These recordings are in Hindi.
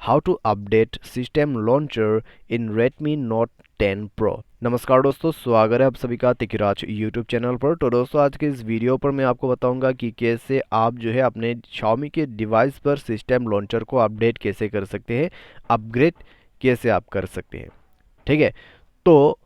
How to update system launcher in Redmi Note 10 Pro। नमस्कार दोस्तों, स्वागत है आप सभी का तिकराज यूट्यूब चैनल पर। तो दोस्तों, आज के इस वीडियो पर मैं आपको बताऊंगा कि कैसे आप जो है अपने Xiaomi के डिवाइस पर सिस्टम लॉन्चर को अपडेट कैसे कर सकते हैं, अपग्रेड कैसे आप कर सकते हैं। ठीक है, तो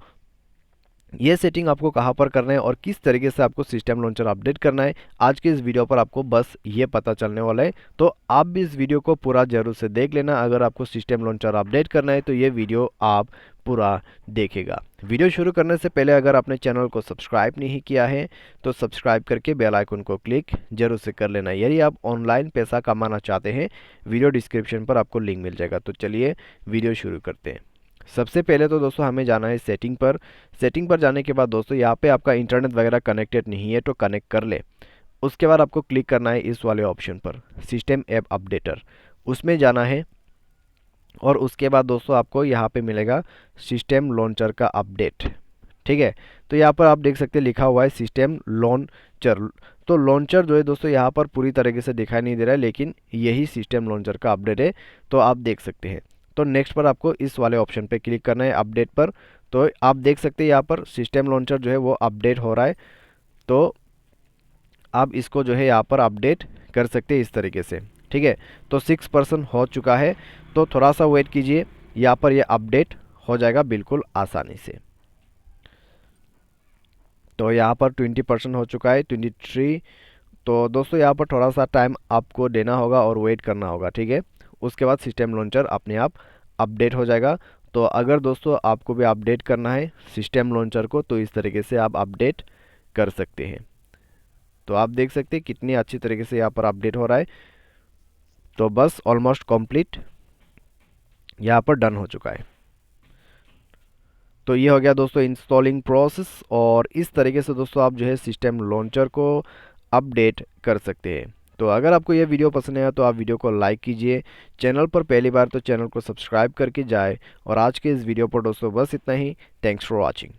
ये सेटिंग आपको कहाँ पर करना है और किस तरीके से आपको सिस्टम लॉन्चर अपडेट करना है, आज के इस वीडियो पर आपको बस ये पता चलने वाला है। तो आप भी इस वीडियो को पूरा जरूर से देख लेना। अगर आपको सिस्टम लॉन्चर अपडेट करना है तो ये वीडियो आप पूरा देखेगा। वीडियो शुरू करने से पहले अगर आपने चैनल को सब्सक्राइब नहीं किया है तो सब्सक्राइब करके बेल आइकन को क्लिक जरूर से कर लेना। यदि आप ऑनलाइन पैसा कमाना चाहते हैं, वीडियो डिस्क्रिप्शन पर आपको लिंक मिल जाएगा। तो चलिए वीडियो शुरू करते हैं। सबसे पहले तो दोस्तों हमें जाना है सेटिंग पर। सेटिंग पर जाने के बाद दोस्तों यहाँ पे आपका इंटरनेट वगैरह कनेक्टेड नहीं है तो कनेक्ट कर ले। उसके बाद आपको क्लिक करना है इस वाले ऑप्शन पर, सिस्टम ऐप अपडेटर, उसमें जाना है। और उसके बाद दोस्तों आपको यहाँ पे मिलेगा सिस्टम लॉन्चर का अपडेट। ठीक है, तो यहाँ पर आप देख सकते हैं लिखा हुआ है सिस्टम लॉन्चर। तो लॉन्चर जो है दोस्तों यहाँ पर पूरी तरीके से दिखाई नहीं दे रहा है, लेकिन यही सिस्टम लॉन्चर का अपडेट है, तो आप देख सकते हैं। तो नेक्स्ट पर आपको इस वाले ऑप्शन पे क्लिक करना है, अपडेट पर। तो आप देख सकते हैं यहाँ पर सिस्टम लॉन्चर जो है वो अपडेट हो रहा है। तो आप इसको जो है यहाँ पर अपडेट कर सकते हैं इस तरीके से। ठीक है, तो 6% हो चुका है, तो थोड़ा सा वेट कीजिए, यहाँ पर ये अपडेट हो जाएगा बिल्कुल आसानी से। तो यहाँ पर 20% हो चुका है, 23। तो दोस्तों यहाँ पर थोड़ा सा टाइम आपको देना होगा और वेट करना होगा। ठीक है, उसके बाद सिस्टम लॉन्चर अपने आप अपडेट हो जाएगा। तो अगर दोस्तों आपको भी अपडेट करना है सिस्टम लॉन्चर को तो इस तरीके से आप अपडेट कर सकते हैं। तो आप देख सकते हैं कितनी अच्छी तरीके से यहाँ पर अपडेट हो रहा है। तो बस ऑलमोस्ट कंप्लीट यहाँ पर डन हो चुका है। तो ये हो गया दोस्तों इंस्टॉलिंग प्रोसेस, और इस तरीके से दोस्तों आप जो है सिस्टम लॉन्चर को अपडेट कर सकते हैं। तो अगर आपको ये वीडियो पसंद आया तो आप वीडियो को लाइक कीजिए, चैनल पर पहली बार तो चैनल को सब्सक्राइब करके जाए। और आज के इस वीडियो पर दोस्तों बस इतना ही। Thanks for watching.